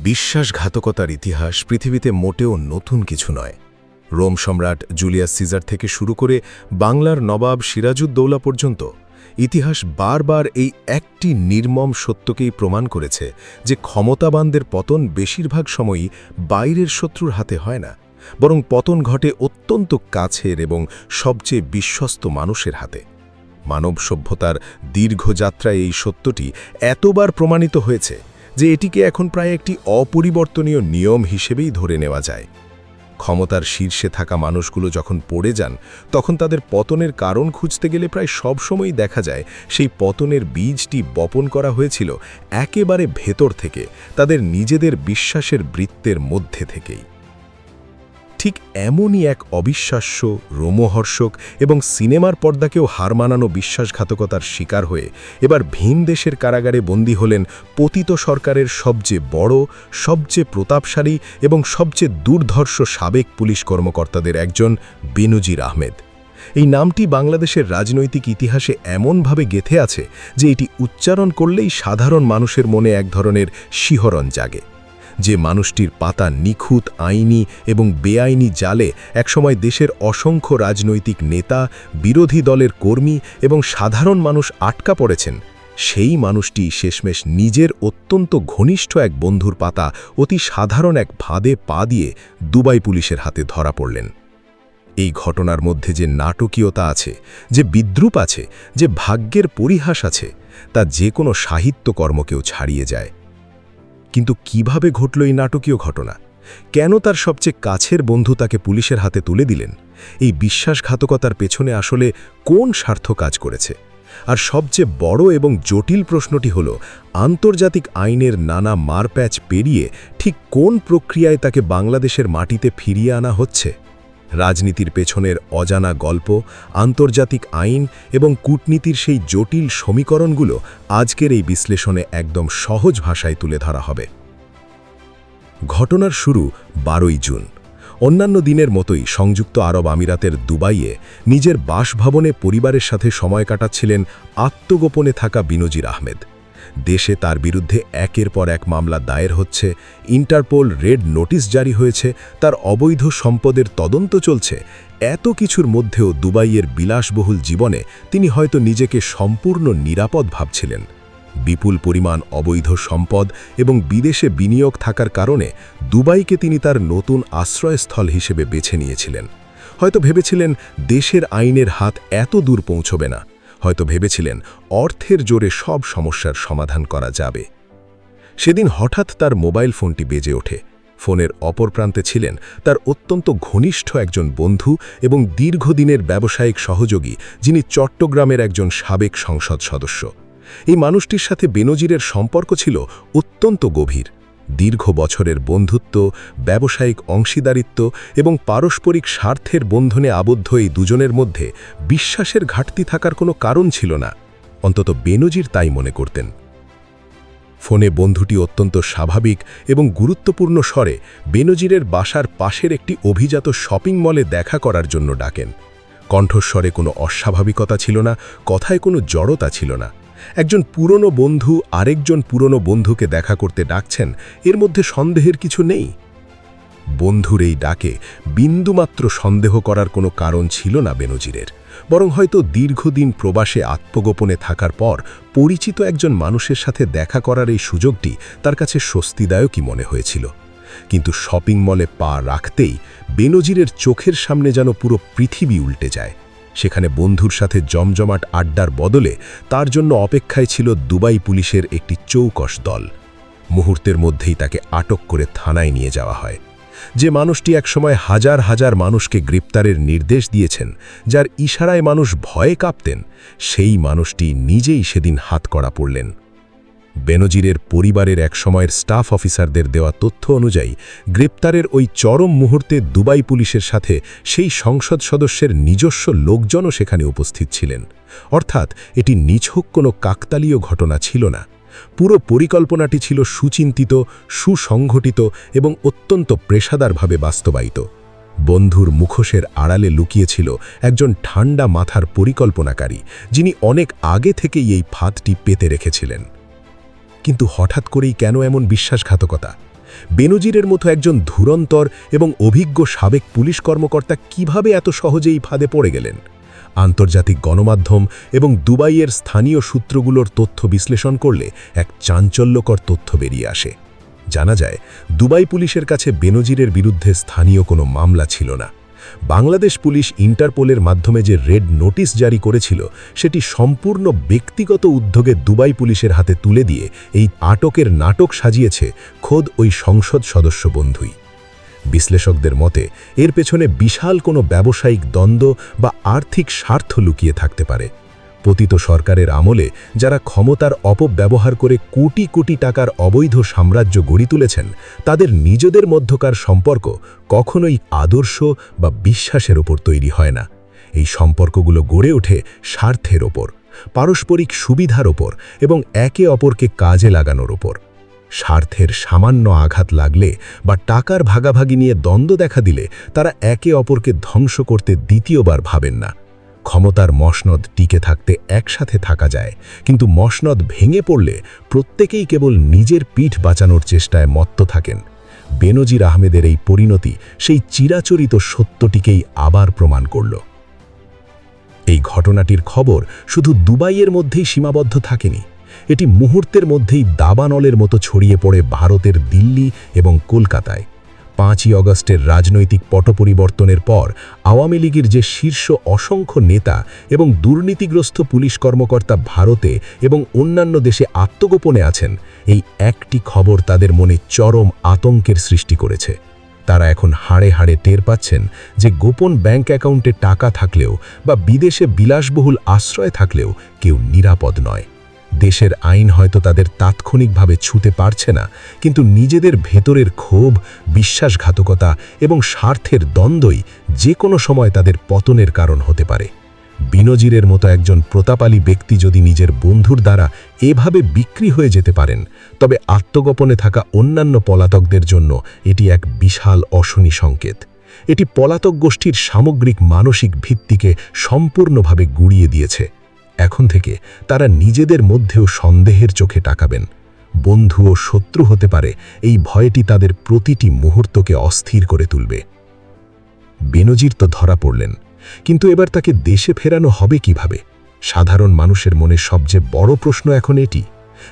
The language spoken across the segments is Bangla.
বিশ্বাসঘাতকতার ইতিহাস পৃথিবীতে মোটেও নতুন কিছু নয়। রোম সম্রাট জুলিয়াস সিজার থেকে শুরু করে বাংলার নবাব সিরাজউদ্দৌলা পর্যন্ত ইতিহাস বারবার এই একটি নির্মম সত্যকেই প্রমাণ করেছে যে ক্ষমতাবানদের পতন বেশিরভাগ সময়ই বাইরের শত্রুর হাতে হয় না, বরং পতন ঘটে অত্যন্ত কাছের এবং সবচেয়ে বিশ্বস্ত মানুষের হাতে। মানব সভ্যতার দীর্ঘ যাত্রায় এই সত্যটি এতবার প্রমাণিত হয়েছে যে এটিকে এখন প্রায় একটি অপরিবর্তনীয় নিয়ম হিসেবেই ধরে নেওয়া যায়। ক্ষমতার শীর্ষে থাকা মানুষগুলো যখন পড়ে যান, তখন তাদের পতনের কারণ খুঁজতে গেলে প্রায় সবসময়ই দেখা যায় সেই পতনের বীজটি বপন করা হয়েছিল একেবারে ভেতর থেকে, তাদের নিজেদের বিশ্বাসের বৃত্তের মধ্যে থেকেই। ঠিক এমনই এক অবিশ্বাস্য, রোমহর্ষক এবং সিনেমার পর্দাকেও হার মানানো বিশ্বাসঘাতকতার শিকার হয়ে এবার ভিন দেশের কারাগারে বন্দী হলেন পতিত সরকারের সবচেয়ে বড়, সবচেয়ে প্রতাপশালী এবং সবচেয়ে দুর্ধর্ষ সাবেক পুলিশ কর্মকর্তাদের একজন বেনজির আহমেদ। এই নামটি বাংলাদেশের রাজনৈতিক ইতিহাসে এমনভাবে গেঁথে আছে যে এটি উচ্চারণ করলেই সাধারণ মানুষের মনে এক ধরনের শিহরণ জাগে। যে মানুষটির পাতা নিখুঁত, আইনি এবং বেআইনি জালে একসময় দেশের অসংখ্য রাজনৈতিক নেতা, বিরোধী দলের কর্মী এবং সাধারণ মানুষ আটকা পড়েছেন, সেই মানুষটি শেষমেশ নিজের অত্যন্ত ঘনিষ্ঠ এক বন্ধুর পাতা অতি সাধারণ এক ফাঁদে পা দিয়ে দুবাই পুলিশের হাতে ধরা পড়লেন। এই ঘটনার মধ্যে যে নাটকীয়তা আছে, যে বিদ্রূপ আছে, যে ভাগ্যের পরিহাস আছে, তা যে কোনো সাহিত্যকর্মকেও ছাড়িয়ে যায়। কিন্তু কিভাবে ঘটল এই নাটকীয় ঘটনা? কেন তার সবচেয়ে কাছের বন্ধু তাকে পুলিশের হাতে তুলে দিলেন? এই বিশ্বাসঘাতকতার পেছনে আসলে কোন স্বার্থ কাজ করেছে? আর সবচেয়ে বড় এবং জটিল প্রশ্নটি হল, আন্তর্জাতিক আইনের নানা মারপ্যাচ পেরিয়ে ঠিক কোন প্রক্রিয়ায় তাকে বাংলাদেশের মাটিতে ফিরিয়ে আনা হচ্ছে? রাজনীতির পেছনের অজানা গল্প, আন্তর্জাতিক আইন এবং কূটনীতির সেই জটিল সমীকরণগুলো আজকের এই বিশ্লেষণে একদম সহজ ভাষায় তুলে ধরা হবে। ঘটনার শুরু 12ই জুন। অন্যান্য দিনের মতোই সংযুক্ত আরব আমিরাতের দুবাইয়ে নিজের বাসভবনে পরিবারের সাথে সময় কাটাচ্ছিলেন আত্মগোপনে থাকা বেনজির আহমেদ। দেশে তার বিরুদ্ধে একের পর এক মামলা দায়ের হচ্ছে, ইন্টারপোল রেড নোটিশ জারি হয়েছে, তার অবৈধ সম্পদের তদন্ত চলছে। এত কিছুর মধ্যেও দুবাইয়ের বিলাসবহুল জীবনে তিনি হয়তো নিজেকে সম্পূর্ণ নিরাপদ ভাবছিলেন। বিপুল পরিমাণ অবৈধ সম্পদ এবং বিদেশে বিনিয়োগ থাকার কারণে দুবাইকে তিনি তার নতুন আশ্রয়স্থল হিসেবে বেছে নিয়েছিলেন। হয়তো ভেবেছিলেন দেশের আইনের হাত এত দূর পৌঁছবে না, হয়তো ভেবেছিলেন অর্থের জোরে সব সমস্যার সমাধান করা যাবে। সেদিন হঠাৎ তার মোবাইল ফোনটি বেজে ওঠে। ফোনের অপর প্রান্তে ছিলেন তার অত্যন্ত ঘনিষ্ঠ একজন বন্ধু এবং দীর্ঘদিনের ব্যবসায়িক সহযোগী, যিনি চট্টগ্রামের একজন সাবেক সংসদ সদস্য। এই মানুষটির সাথে বেনজিরের সম্পর্ক ছিল অত্যন্ত গভীর। দীর্ঘ বছরের বন্ধুত্ব, ব্যবসায়িক অংশীদারিত্ব এবং পারস্পরিক স্বার্থের বন্ধনে আবদ্ধ এই দুজনের মধ্যে বিশ্বাসের ঘাটতি থাকার কোনো কারণ ছিল না, অন্তত বেনজির তাই মনে করতেন। ফোনে বন্ধুটি অত্যন্ত স্বাভাবিক এবং গুরুত্বপূর্ণ স্বরে বেনজিরের বাসার পাশের একটি অভিজাত শপিং মলে দেখা করার জন্য ডাকেন। কণ্ঠস্বরে কোনো অস্বাভাবিকতা ছিল না, কথায় কোনো জড়তা ছিল না। একজন পুরনো বন্ধু আরেকজন পুরনো বন্ধুকে দেখা করতে ডাকছেন, এর মধ্যে সন্দেহের কিছু নেই। বন্ধুর এই ডাকে বিন্দুমাত্র সন্দেহ করার কোনো কারণ ছিল না বেনজিরের, বরং হয়তো দীর্ঘদিন প্রবাসে আত্মগোপনে থাকার পর পরিচিত একজন মানুষের সাথে দেখা করার এই সুযোগটি তার কাছে স্বস্তিদায়কই মনে হয়েছিল। কিন্তু শপিং মলে পা রাখতেই বেনজিরের চোখের সামনে যেন পুরো পৃথিবী উল্টে যায়। সেখানে বন্ধুর সাথে জমজমাট আড্ডার বদলে তার জন্য অপেক্ষায় ছিল দুবাই পুলিশের একটি চৌকস দল। মুহূর্তের মধ্যেই তাকে আটক করে থানায় নিয়ে যাওয়া হয়। যে মানুষটি একসময় হাজার হাজার মানুষকে গ্রেপ্তারের নির্দেশ দিয়েছেন, যার ইশারায় মানুষ ভয়ে কাঁপতেন, সেই মানুষটি নিজেই সেদিন হাতকড়া পড়লেন। বেনজিরের পরিবারের একসময়ের স্টাফ অফিসারদের দেওয়া তথ্য অনুযায়ী গ্রেপ্তারের ওই চরম মুহূর্তে দুবাই পুলিশের সাথে সেই সংসদ সদস্যের নিজস্ব লোকজনও সেখানে উপস্থিত ছিলেন। অর্থাৎ এটি নিছক কোনো কাকতালীয় ঘটনা ছিল না। পুরো পরিকল্পনাটি ছিল সুচিন্তিত, সুসংগঠিত এবং অত্যন্ত পেশাদারভাবে বাস্তবায়িত। বন্ধুর মুখোশের আড়ালে লুকিয়েছিল একজন ঠান্ডা মাথার পরিকল্পনাকারী, যিনি অনেক আগে থেকেই এই ফাঁদটি পেতে রেখেছিলেন। কিন্তু হঠাৎ করেই কেন এমন বিশ্বাসঘাতকতা? বেনজিরের মতো একজন ধুরন্তর এবং অভিজ্ঞ সাবেক পুলিশ কর্মকর্তা কিভাবে এত সহজেই ফাঁদে পড়ে গেলেন? আন্তর্জাতিক গণমাধ্যম এবং দুবাইয়ের স্থানীয় সূত্রগুলোর তথ্য বিশ্লেষণ করলে এক চাঞ্চল্যকর তথ্য বেরিয়ে আসে। জানা যায়, দুবাই পুলিশের কাছে বেনজিরের বিরুদ্ধে স্থানীয় কোনো মামলা ছিল না। বাংলাদেশ পুলিশ ইন্টারপোলের মাধ্যমে যে রেড নোটিশ জারি করেছিল, সেটি সম্পূর্ণ ব্যক্তিগত উদ্যোগে দুবাই পুলিশের হাতে তুলে দিয়ে এই আটকের নাটক সাজিয়েছে খোদ ওই সংসদ সদস্য বন্ধুই। বিশ্লেষকদের মতে এর পেছনে বিশাল কোনো ব্যবসায়িক দ্বন্দ্ব বা আর্থিক স্বার্থ লুকিয়ে থাকতে পারে। পতিত সরকারের আমলে যারা ক্ষমতার অপব্যবহার করে কোটি কোটি টাকার অবৈধ সাম্রাজ্য গড়ে তুলেছেন, তাদের নিজেদের মধ্যকার সম্পর্ক কখনোই আদর্শ বা বিশ্বাসের ওপর তৈরি হয় না। এই সম্পর্কগুলো গড়ে ওঠে স্বার্থের ওপর, পারস্পরিক সুবিধার ওপর এবং একে অপরকে কাজে লাগানোর ওপর। স্বার্থের সামান্য আঘাত লাগলে বা টাকার ভাগাভাগি নিয়ে দ্বন্দ্ব দেখা দিলে তারা একে অপরকে ধ্বংস করতে দ্বিতীয়বার ভাবেন না। ক্ষমতার মসনদ টিকে থাকতে একসাথে থাকা যায়, কিন্তু মসনদ ভেঙে পড়লে প্রত্যেকেই কেবল নিজের পিঠ বাঁচানোর চেষ্টায় মত্ত থাকেন। বেনজির আহমেদের এই পরিণতি সেই চিরাচরিত সত্যটিকেই আবার প্রমাণ করল। এই ঘটনাটির খবর শুধু দুবাইয়ের মধ্যেই সীমাবদ্ধ থাকেনি, এটি মুহূর্তের মধ্যেই দাবানলের মতো ছড়িয়ে পড়ে ভারতের দিল্লি এবং কলকাতায়। 5ই অগস্টের রাজনৈতিক পটপরিবর্তনের পর আওয়ামী লীগের যে শীর্ষ অসংখ্য নেতা এবং দুর্নীতিগ্রস্ত পুলিশ কর্মকর্তা ভারতে এবং অন্যান্য দেশে আত্মগোপনে আছেন, এই একটি খবর তাদের মনে চরম আতঙ্কের সৃষ্টি করেছে। তারা এখন হাড়ে হাড়ে টের পাচ্ছেন যে গোপন ব্যাংক অ্যাকাউন্টে টাকা থাকলেও বা বিদেশে বিলাসবহুল আশ্রয় থাকলেও কেউ নিরাপদ নয়। দেশের আইন হয়তো তাদের তাৎক্ষণিকভাবে ছুঁতে পারছে না, কিন্তু নিজেদের ভেতরের ক্ষোভ, বিশ্বাসঘাতকতা এবং স্বার্থের দ্বন্দ্বই যে কোনো সময় তাদের পতনের কারণ হতে পারে। বেনজিরের মতো একজন প্রতাপালী ব্যক্তি যদি নিজের বন্ধুর দ্বারা এভাবে বিক্রি হয়ে যেতে পারেন, তবে আত্মগোপনে থাকা অন্যান্য পলাতকদের জন্য এটি এক বিশাল অশনি সংকেত। এটি পলাতক গোষ্ঠীর সামগ্রিক মানসিক ভিত্তিকে সম্পূর্ণভাবে গুঁড়িয়ে দিয়েছে। এখন থেকে তারা নিজেদের মধ্যেও সন্দেহের চোখে তাকাবেন। বন্ধু ও শত্রু হতে পারে, এই ভয়টি তাদের প্রতিটি মুহূর্তকে অস্থির করে তুলবে। বেনজির তো ধরা পড়লেন, কিন্তু এবার তাকে দেশে ফেরানো হবে কিভাবে? সাধারণ মানুষের মনে সবচেয়ে বড় প্রশ্ন এখন এটি।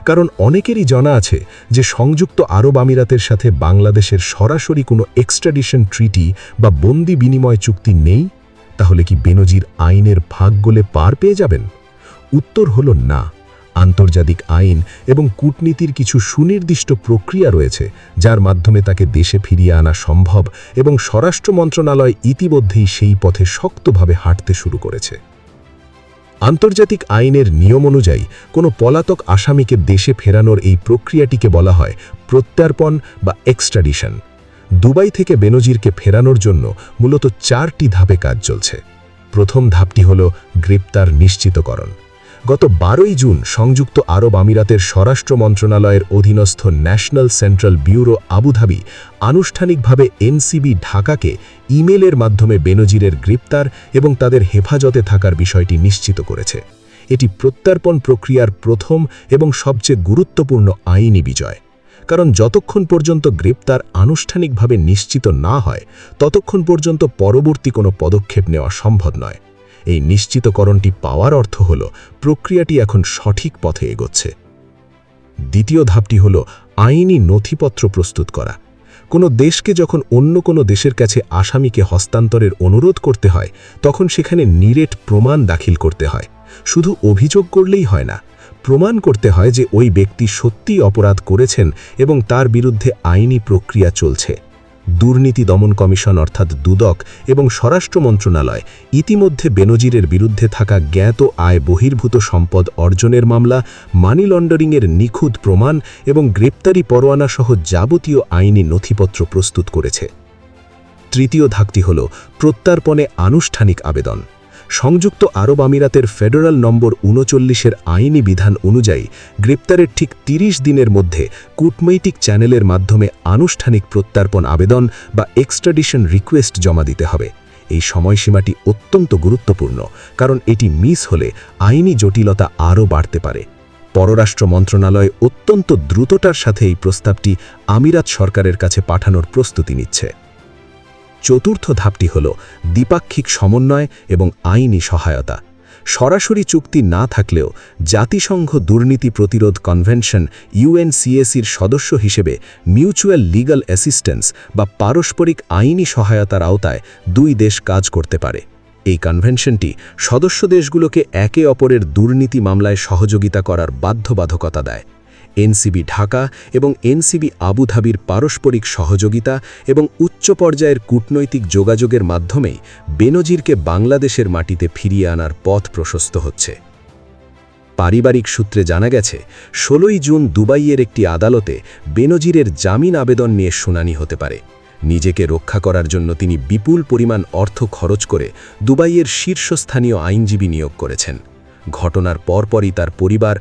কারণ অনেকেরই জানা আছে যে সংযুক্ত আরব আমিরাতের সাথে বাংলাদেশের সরাসরি কোনো এক্সট্রাডিশন ট্রিটি বা বন্দি বিনিময় চুক্তি নেই। তাহলে কি বেনজির আইনের ফাঁক গলে পার পেয়ে যাবেন? উত্তর হলো না। আন্তর্জাতিক আইন এবং কূটনীতির কিছু সুনির্দিষ্ট প্রক্রিয়া রয়েছে, যার মাধ্যমে তাকে দেশে ফিরিয়ে আনা সম্ভব, এবং স্বরাষ্ট্র মন্ত্রণালয় ইতিমধ্যেই সেই পথে শক্তভাবে হাঁটতে শুরু করেছে। আন্তর্জাতিক আইনের নিয়ম অনুযায়ী কোনো পলাতক আসামিকে দেশে ফেরানোর এই প্রক্রিয়াটিকে বলা হয় প্রত্যর্পণ বা এক্সট্রাডিশন। দুবাই থেকে বেনজিরকে ফেরানোর জন্য মূলত 4টি ধাপে কাজ চলছে। প্রথম ধাপটি হল গ্রেপ্তার নিশ্চিতকরণ। গত 12ই জুন সংযুক্ত আরব আমিরাতের স্বরাষ্ট্র মন্ত্রণালয়ের অধীনস্থ ন্যাশনাল সেন্ট্রাল ব্যুরো আবুধাবি আনুষ্ঠানিকভাবে এনসিবি ঢাকাকে ইমেলের মাধ্যমে বেনজিরের গ্রেপ্তার এবং তাদের হেফাজতে থাকার বিষয়টি নিশ্চিত করেছে। এটি প্রত্যর্পণ প্রক্রিয়ার প্রথম এবং সবচেয়ে গুরুত্বপূর্ণ আইনি বিজয়। কারণ যতক্ষণ পর্যন্ত গ্রেপ্তার আনুষ্ঠানিকভাবে নিশ্চিত না হয়, ততক্ষণ পর্যন্ত পরবর্তী কোনো পদক্ষেপ নেওয়া সম্ভব নয়। এই নিশ্চিতকরণটি পাওয়ার অর্থ হল প্রক্রিয়াটি এখন সঠিক পথে এগোচ্ছে। দ্বিতীয় ধাপটি হল আইনি নথিপত্র প্রস্তুত করা। কোনো দেশকে যখন অন্য কোনো দেশের কাছে আসামিকে হস্তান্তরের অনুরোধ করতে হয়, তখন সেখানে নিরেট প্রমাণ দাখিল করতে হয়। শুধু অভিযোগ করলেই হয় না, প্রমাণ করতে হয় যে ওই ব্যক্তি সত্যিই অপরাধ করেছেন এবং তার বিরুদ্ধে আইনি প্রক্রিয়া চলছে। দুর্নীতি দমন কমিশন অর্থাৎ দুদক এবং স্বরাষ্ট্র মন্ত্রণালয় ইতিমধ্যে বেনজিরের বিরুদ্ধে থাকা জ্ঞাত আয় বহির্ভূত সম্পদ অর্জনের মামলা, মানি লন্ডারিংয়ের নিখুঁত প্রমাণ এবং গ্রেপ্তারি পরোয়ানা সহ যাবতীয় আইনি নথিপত্র প্রস্তুত করেছে। তৃতীয় ধাপটি হল প্রত্যর্পণে আনুষ্ঠানিক আবেদন। সংযুক্ত আরব আমিরাতের ফেডারাল নম্বর 39-এর আইনি বিধান অনুযায়ী গ্রেপ্তারের ঠিক 30 দিনের মধ্যে কূটনৈতিক চ্যানেলের মাধ্যমে আনুষ্ঠানিক প্রত্যর্পণ আবেদন বা এক্সট্রাডিশন রিকোয়েস্ট জমা দিতে হবে। এই সময়সীমাটি অত্যন্ত গুরুত্বপূর্ণ, কারণ এটি মিস হলে আইনি জটিলতা আরও বাড়তে পারে। পররাষ্ট্র মন্ত্রণালয় অত্যন্ত দ্রুততার সাথে এই প্রস্তাবটি আমিরাত সরকারের কাছে পাঠানোর প্রস্তুতি নিচ্ছে। চতুর্থ ধাপটি হল দ্বিপাক্ষিক সমন্বয় এবং আইনি সহায়তা। সরাসরি চুক্তি না থাকলেও জাতিসংঘ দুর্নীতি প্রতিরোধ কনভেনশন UNCAC-র সদস্য হিসেবে মিউচুয়াল লিগ্যাল অ্যাসিস্ট্যান্স বা পারস্পরিক আইনি সহায়তার আওতায় দুই দেশ কাজ করতে পারে। এই কনভেনশনটি সদস্য দেশগুলোকে একে অপরের দুর্নীতি মামলায় সহযোগিতা করার বাধ্যবাধকতা দেয়। NCB ঢাকা এবং NCB আবুধাবির পারস্পরিক সহযোগিতা এবং উচ্চ পর্যায়ের কূটনৈতিক যোগাযোগের মাধ্যমেই বেনজিরকে বাংলাদেশের মাটিতে ফিরিয়ে আনার পথ প্রশস্ত হচ্ছে। পারিবারিক সূত্রে জানা গেছে 16 জুন দুবাইয়ের একটি আদালতে বেনজিরের জামিন আবেদন নিয়ে শুনানি হতে পারে। নিজেকে রক্ষা করার জন্য তিনি বিপুল পরিমাণ অর্থ খরচ করে দুবাইয়ের শীর্ষস্থানীয় আইনজীবী নিয়োগ করেছেন। ঘটনার পরপরই তার পরিবার